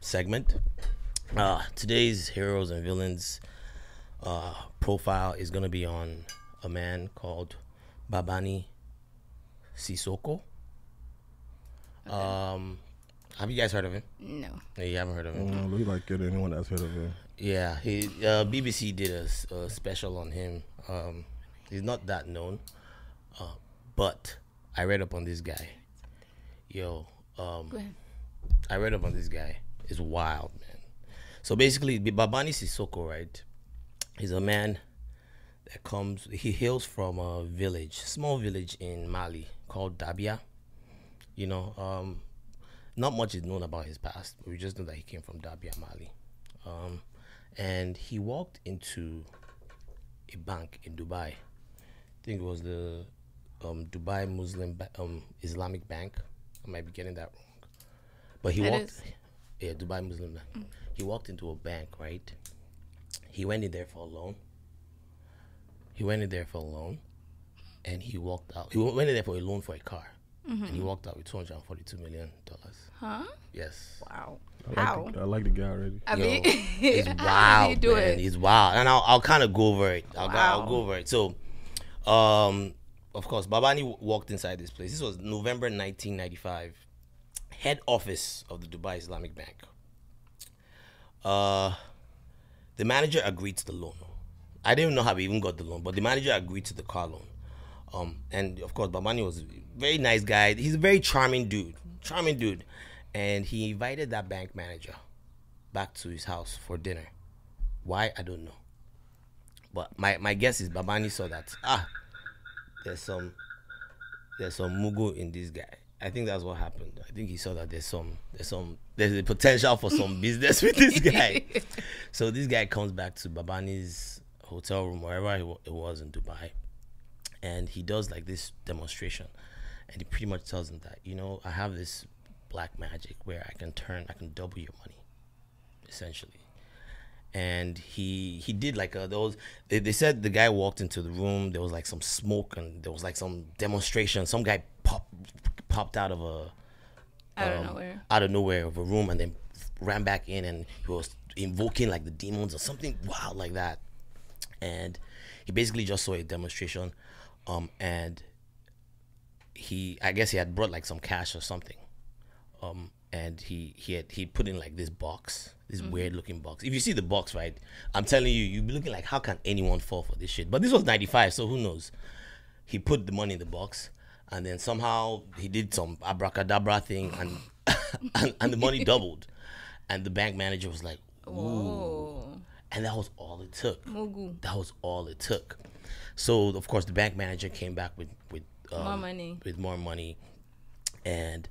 segment. Today's heroes and villains profile is gonna be on a man called Babani Sissoko. Have you guys heard of him? No. No, you haven't heard of him. We like get anyone that's heard of him. Yeah, he BBC did a special on him. He's not that known, but I read up on this guy. Yo, Go ahead. I read up on this guy. It's wild, man. So basically, Babani Sissoko, right? He's a man that comes. He hails from a village, small village in Mali called Dabia. You know, not much is known about his past. But we just know that he came from Dabia, Mali. And he walked into a bank in Dubai. I think it was the Dubai Islamic Bank. I might be getting that wrong. But he walked. Yeah, Dubai Muslim Bank. He walked into a bank, right? He went in there for a loan. And he walked out. He went in there for a loan for a car. And he walked out with $242 million. Huh? Yes. Wow. I like the guy already. I mean, It's how did he wild, do man. it? It's wild. And I'll kind of go over it. I'll Wow. go over it. So, of course, Babani walked inside this place. This was November 1995. Head office of the Dubai Islamic Bank. The manager agreed to the loan. I didn't know how he even got the loan, but the manager agreed to the car loan. And of course, Babani was a very nice guy. He's a very charming dude. And he invited that bank manager back to his house for dinner. Why? I don't know. But my guess is Babani saw that there's some mugu in this guy. I think that's what happened. I think he saw that there's a potential for some business with this guy. So this guy comes back to Babani's hotel room, wherever it was in Dubai, and he does like this demonstration, and he pretty much tells him that, I have this black magic where I can double your money, essentially. And he did like they said the guy walked into the room, there was like some smoke and there was like some demonstration. Some guy popped out of out of nowhere of a room and then ran back in, and he was invoking like the demons or something wild like that. And he basically just saw a demonstration, and I guess he had brought like some cash or something, and he put in like this box, this weird looking box. If you see the box, right, I'm telling you, you'll be looking like, how can anyone fall for this shit? But this was 95, so who knows? He put the money in the box, and then somehow he did some abracadabra thing, and the money doubled. And the bank manager was like, ooh. Whoa. And that was all it took. Mugu. That was all it took. So of course the bank manager came back with more money, and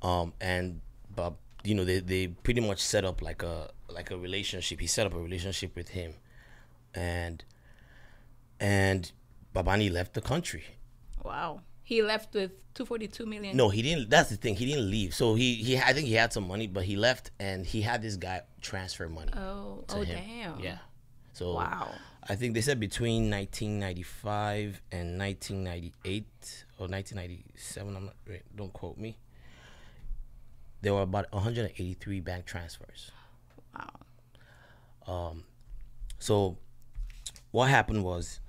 but they pretty much set up like a relationship. He set up a relationship with him, and Babani left the country. Wow. He left with 242 million. No, he didn't. That's the thing. He didn't leave. So I think he had some money, but he left, and he had this guy transfer money. Oh, to him. damn. Yeah. So Wow. I think they said between 1995 and 1998 or 1997. Don't quote me. There were about 183 bank transfers. Wow. So what happened was,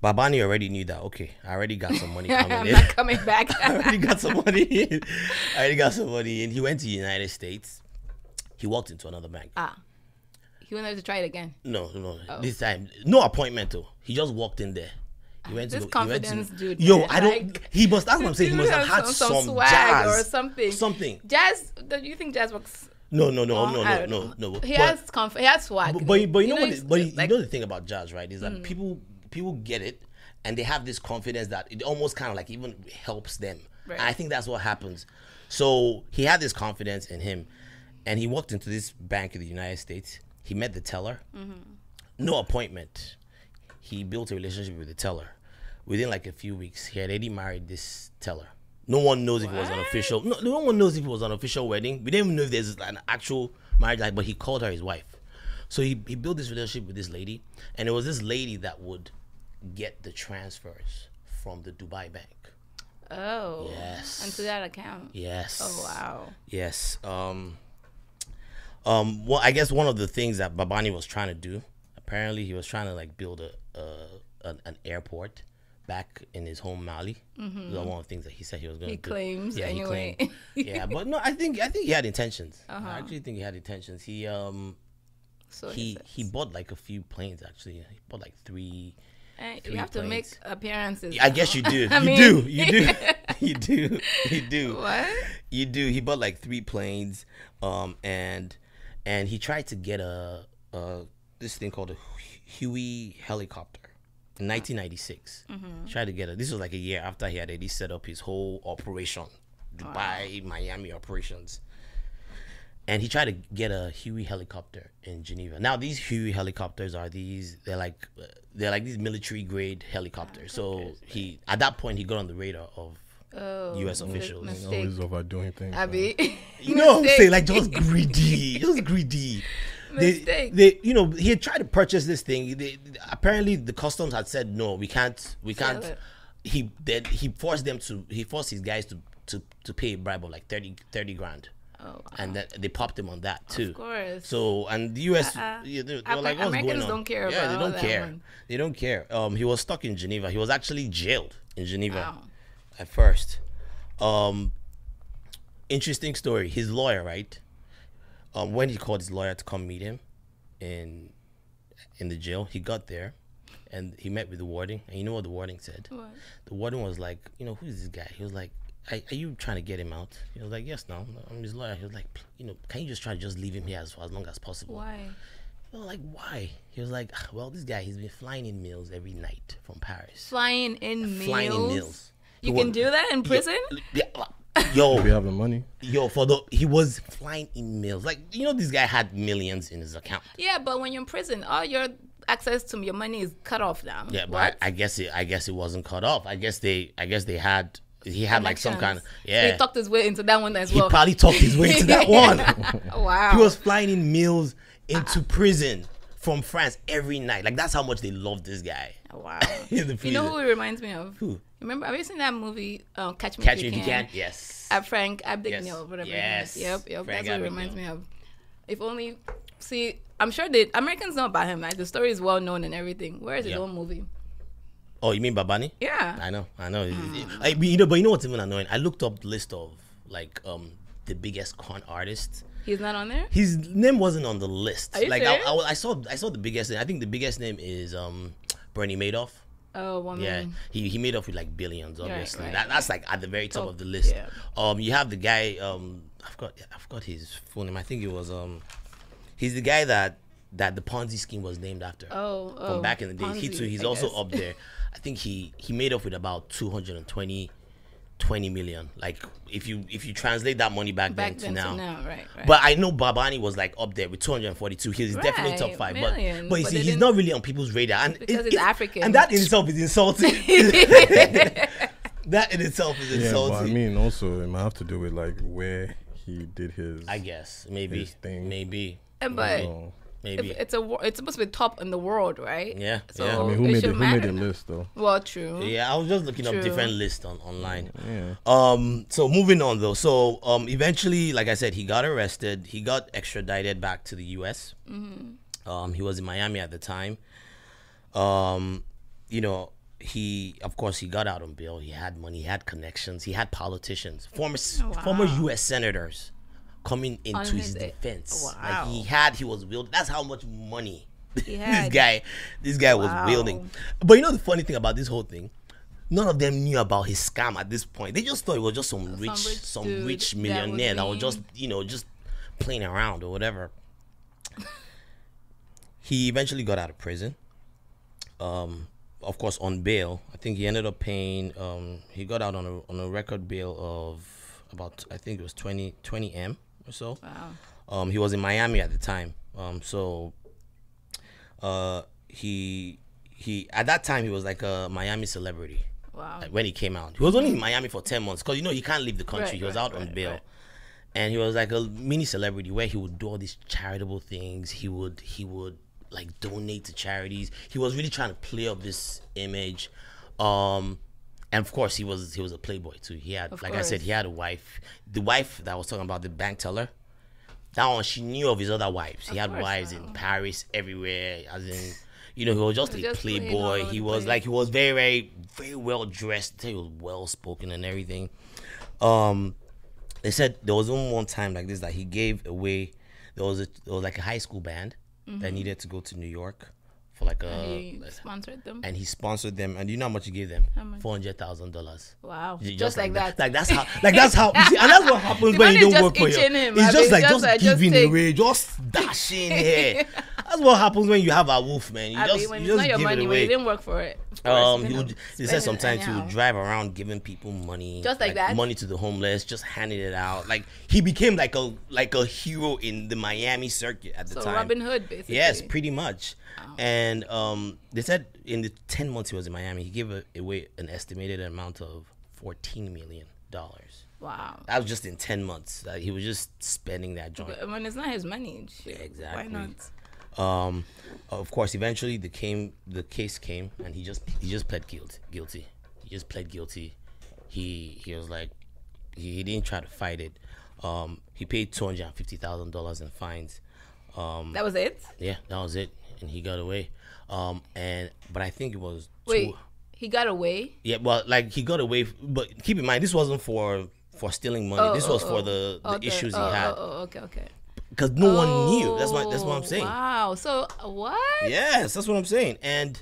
Babani already knew that, okay, I already got some money coming I'm in. not coming back. I already got some money in. He went to the United States. He walked into another bank. He wanted to try it again. No. Oh. This time, no appointment though. He just walked in there. He went This to confidence dude. Yo, man, I don't. He must. That's what I'm saying. He must have had some swag jazz or something. Something. Jazz. Do you think jazz works? No. I don't know. He has swag. But you know what? he's But you like, know the thing about jazz, right? Is that people get it, and they have this confidence that it almost kind of like even helps them. Right. And I think that's what happens. So he had this confidence in him, and he walked into this bank in the United States. He met the teller. No appointment. He built a relationship with the teller. Within like a few weeks, he had already married this teller. No one knows if it was an official. No one knows if it was an official wedding. We didn't even know if there's an actual marriage, but he called her his wife. So he built this relationship with this lady, and it was this lady that would get the transfers from the Dubai bank. Oh. Yes. Onto that account. Yes. Oh, wow. Yes. Well, I guess one of the things that Babani was trying to do, apparently, he was trying to like build an airport back in his home Mali. Those are one of the things that he said he was going to do. He claims, Yeah, anyway. he claimed. Yeah, but no, I think he had intentions. I actually think he had intentions. He bought like a few planes actually. He bought like three. You have to make appearances. I guess you do. You do. What? You do. He bought like 3 planes, and he tried to get this thing called a Huey helicopter in 1996. Tried to get it. This was like a year after he had already set up his whole operation, Dubai, Miami operations. And he tried to get a Huey helicopter in Geneva. Now these Huey helicopters are they're like these military grade helicopters. So at that point he got on the radar of U.S. officials. Always overdoing things. Abby. You know what I'm saying? Like just greedy. They he had tried to purchase this thing. Apparently the customs had said no, we can't. He forced his guys to pay a bribe of like 30 grand. Oh, wow. And they popped him on that too. Of course. So and the U.S. They're like, what's Americans going on? Don't care yeah, about they don't that care. one. They don't care. He was stuck in Geneva. He was actually jailed in Geneva at 1st. Interesting story. His lawyer, right? When he called his lawyer to come meet him in the jail, he got there and he met with the warden. And you know what the warden said? What? The warden was like, who is this guy? He was like, are you trying to get him out? He was like, yes, no, I'm his lawyer. He was like, can you just try to just leave him here as long as possible? Why? He was like, why? He was like, well, this guy, he's been flying in meals every night from Paris. Flying in meals? You can do that in prison? Yo, we have the money. Yo, he was flying in meals. Like, this guy had millions in his account. Yeah, but when you're in prison, all your access to your money is cut off now. Yeah, but I guess it wasn't cut off. I guess he had like some kind of He talked his way into that one as well. He probably talked his way into that one. Wow. He was flying in meals into prison from France every night. Like that's how much they love this guy. Wow. You know who he reminds me of? Who? Remember, have you seen that movie, Catch Me If You Can? Yes. Frank Abagnale, whatever. Yes. Yep. Frank That's what it Abagnale. reminds me of. If only, I'm sure the Americans know about him. Like the story is well known and everything. Where is his own movie? Oh, you mean Babani? Yeah. I know. But you know what's even annoying? I looked up the list of like the biggest con artists. He's not on there? His name wasn't on the list. Are you serious? I saw the biggest name. I think the biggest name is Bernie Madoff. Oh, one million. He made off with like billions, obviously. Right. That's like at the very top of the list. Yeah. You have the guy. I forgot his full name. I think it was he's the guy that the Ponzi scheme was named after. From back in the days. He's also up there. I think he made off with about 220 million. Like if you translate that money back then to now. Right. But I know Babani was like up there with 242. He's definitely top 5. Million. But you see, he's not really on people's radar. And because he's African. And that in itself is insulting. That in itself is insulting. Yeah, but I mean, also it might have to do with like where he did his. I guess maybe his thing. maybe. But maybe it's supposed to be top in the world, right? Yeah. So yeah. I mean, who made the list though? Well, true. Yeah, I was just looking up different lists online. Yeah. So moving on though. So eventually, like I said, he got arrested. He got extradited back to the U.S. He was in Miami at the time. He got out on bail. He had money. He had connections. He had politicians, former U.S. senators coming into his defense. Wow. Like he was wielding. That's how much money he had. this guy was wielding. But you know the funny thing about this whole thing, none of them knew about his scam at this point. They just thought it was just some rich millionaire that was just playing around or whatever. He eventually got out of prison. Of course, on bail. I think he ended up paying. He got out on a record bail of about, I think it was 20 M or so. Wow. He was in Miami at the time. He at that time he was like a Miami celebrity. Wow. When he came out, he was only in Miami for 10 months because he can't leave the country. He was out on bail. And he was like a mini celebrity where he would do all these charitable things. He would like donate to charities. He was really trying to play up this image. And of course he was a playboy too. He had, I said, he had a wife. The wife that I was talking about, the bank teller, That one, she knew of his other wives. He Of had course, wives wow. in Paris, everywhere. As in, you know, he was just He a was just playing all playboy. over He the was place. like, he was very, very, very well dressed. He was well spoken and everything. They said there was one time like this that he gave away. There was like a high school band that needed to go to New York for like a. He sponsored them. And he sponsored them. And you know how much he gave them? How much? $400,000. Wow. Just Just like that. Like that's how. Like that's how. You see, and that's what happens The when you money don't is work just for you. itching him. It's I just mean, like just giving take. away, just dashing here. That's what happens when you have a wolf, man. You I just mean, when you it's just not your give money, it when you away. didn't work for it. Of course, He you know, would. They spend said it sometimes he would anyhow. drive around giving people money, Just like that? money to the homeless, just handing it out. Like he became like a hero in the Miami circuit at the So time. Robin Hood, basically. Yes, pretty much. Wow. And they said in the 10 months he was in Miami, he gave away an estimated amount of $14 million. Wow. That was just in 10 months. He was just spending that joint. But when it's not his money, shit, Exactly. why not? Of course, eventually the case came, and he just pled guilty. He just pled guilty. He was like, he didn't try to fight it. He paid $250,000 in fines. That was it? Yeah, that was it, and he got away. But I think it was Wait, he got away? Yeah, well, like he got away, but keep in mind this wasn't for stealing money. This was for the issues he had, Okay. because no one knew. That's what I'm saying. Wow. So what? Yes, that's what I'm saying. And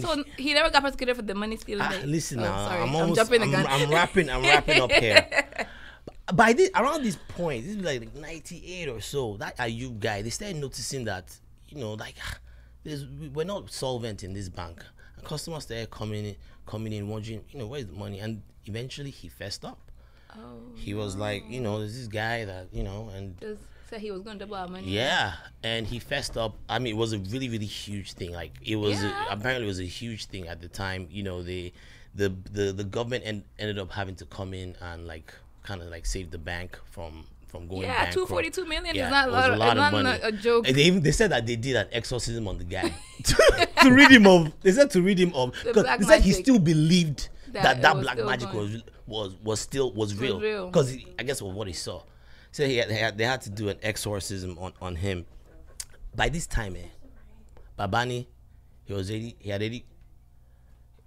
So he never got prosecuted for the money stealing. listen now, sorry. I'm jumping the gun. I'm wrapping up here. By around this point, this is like 98 or so. That Ayub guy, they started noticing that, you know, like we're not solvent in this bank. And customers started coming in, wondering, you know, where's the money? And eventually he fessed up. Oh, He was like, you know, there's this guy that, you know, and just said he was going to double our money. yeah, and he fessed up. I mean, it was a really, really huge thing. Like it was Yeah. apparently it was a huge thing at the time. You know, the government ended up having to come in and like kind of like save the bank from going Yeah, bankrupt. $242 million Yeah, is not it was a lot it's of not money. a joke. And they said that they did an exorcism on the guy to rid him of. They said to rid him of, The because black they said he magic. still believed That that it was black still magic going. was real, real. because I guess of what he saw. So they had to do an exorcism on him. By this time, Babani,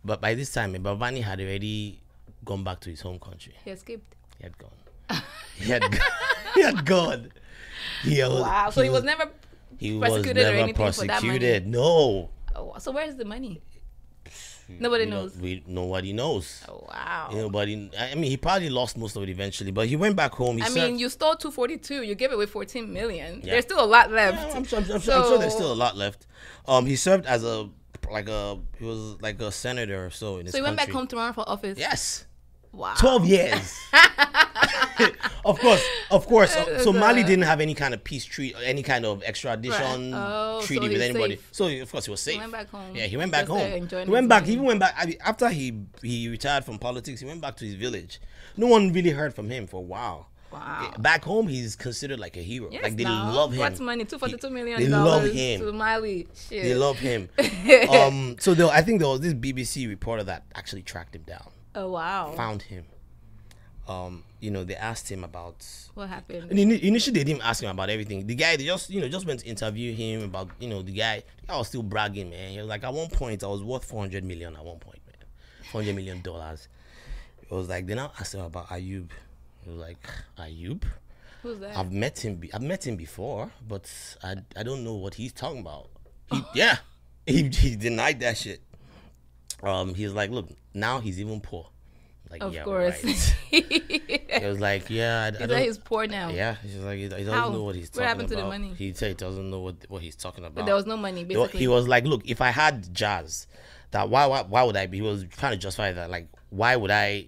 but by this time, Babani had already gone back to his home country. He escaped. He had gone. He had gone. Wow. So he was never He was prosecuted or never anything for that money? prosecuted. No. Oh, so where's the money? Nobody knows. Nobody knows. Oh, wow. Nobody. I mean, he probably lost most of it eventually, but he went back home. I mean, you stole 242. You gave away 14 million. Yeah. There's still a lot left. Yeah, I'm sure there's still a lot left. He served as he was like a senator or so in his So he went back country. home to run for office. Yes. Wow. 12 years. Of course. So Mali didn't have any kind of peace treaty, any kind of extradition Right. Oh, treaty so with he's anybody. safe. So of course he was safe. He went back home. Yeah, he went back Just there home. enjoying He went his back. money. He even went back. I mean, after he retired from politics. He went back to his village. No one really heard from him for a while. Wow. Back home, he's considered like a hero. Yes, like they now. love him. What's money? $242 million. They love him. To Mali. Shit. They love him. So I think there was this BBC reporter that actually tracked him down, Oh, wow. found him. They asked him about. What happened? And initially, they didn't ask him about everything. The guy, they just went to interview him about, the guy. The guy was still bragging, man. He was like, at one point, I was worth $400 million. At one point, man, $400 million. It was like they now asked him about Ayub. He was like, Ayub? Who's that? I've met him before, but I don't know what he's talking about. He denied that shit. He's like, look, now he's even poor. Like, Of yeah, course. right. It was like, yeah, I He's don't. like he's poor now. Yeah, he's like he doesn't How? know what he's talking What happened to the about. money? He said he doesn't know what he's talking about. But there was no money, basically. He was like, look, if I had jazz, that why would I be? He was trying to justify that, like, why would I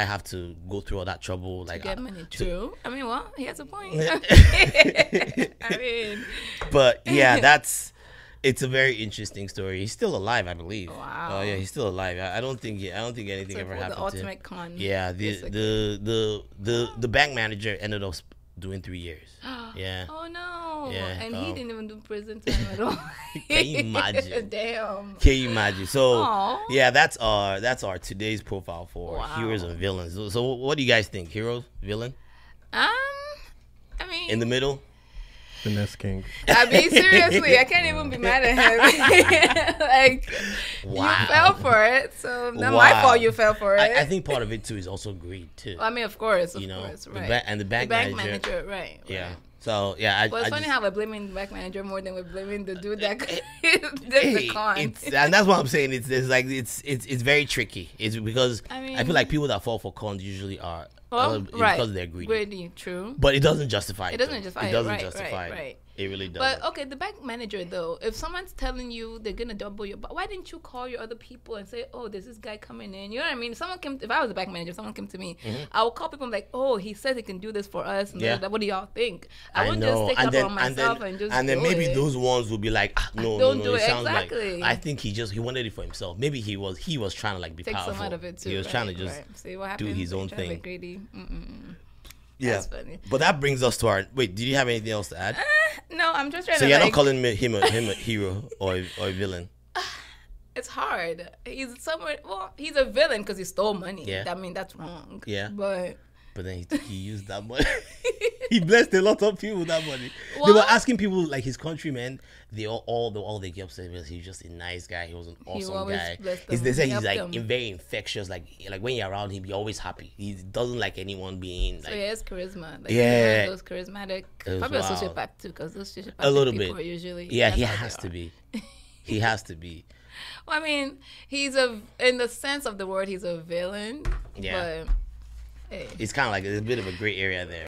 have to go through all that trouble, like, Get money. True. I mean, well, he has a point. I mean, But yeah, it's a very interesting story. He's still alive, I believe. Wow. Oh yeah, he's still alive. I don't think anything so ever for happened the to him. ultimate con. Yeah, the bank manager ended up doing 3 years. Yeah. Oh no. Yeah, And he didn't even do prison time at all. Can you imagine? Damn. Can you imagine? So Aw. yeah, that's our today's profile for Wow. heroes and villains. So what do you guys think? Hero, villain, I mean, in the middle? Finesse king. I mean, seriously, I can't even be mad at him. Like, Wow. you fell for it, so not my Wow. fault you fell for it. I think part of it too is also greed too. I mean, of course, You know, course, the right. and the bank manager, right. Yeah. Right. So yeah, Well, it's I funny just, how we're blaming the bank manager more than we're blaming the dude that did the con. and that's what I'm saying. It's like it's very tricky. It's because I I mean- feel like people that fall for cons usually are Well, it's right. because they're greedy. Greedy, true. But it doesn't justify it. It doesn't though. justify It it, doesn't right, justify right, it. right. It really doesn't. But okay, the bank manager though, if someone's telling you they're gonna double your, but why didn't you call your other people and say, oh, there's this guy coming in? You know what I mean? If I was a bank manager, someone came to me, I would call people and be like, oh, he said he can do this for us. And Yeah. what do y'all think? I wouldn't know. just take it up on myself and just and then do maybe it. those ones will be like, no, Don't no, do it it. sounds Exactly. like I think he wanted it for himself. Maybe he was trying to like be Take powerful. some out of it too. He was right, trying to just right. See what do happens his when own you're trying to be thing. greedy. Yeah. That's funny. But that brings us to our wait. Did you have anything else to add? No, I'm just trying So to you're like. not calling him a hero or a villain. It's hard. He's somewhere. Well, he's a villain because he stole money. Yeah. I mean, that's wrong. Yeah. But But then he used that money. He blessed a lot of people with that money. They Well- were asking people like his countrymen. They all they get upset with. He's just a nice guy. He was an awesome always guy. blessed They them. say He he's like helped them. very infectious. Like when you're around him, you're always happy. He doesn't like anyone being so like he has charisma. Like, Yeah. those charismatic. It was Probably a wild. sociopath too, because those sociopathic a little people bit. are usually. Yeah, he that's how has they to are. be. He has to be. Well, I mean, he's in the sense of the word, he's a villain. Yeah. But hey. It's kind of like there's a bit of a gray area there.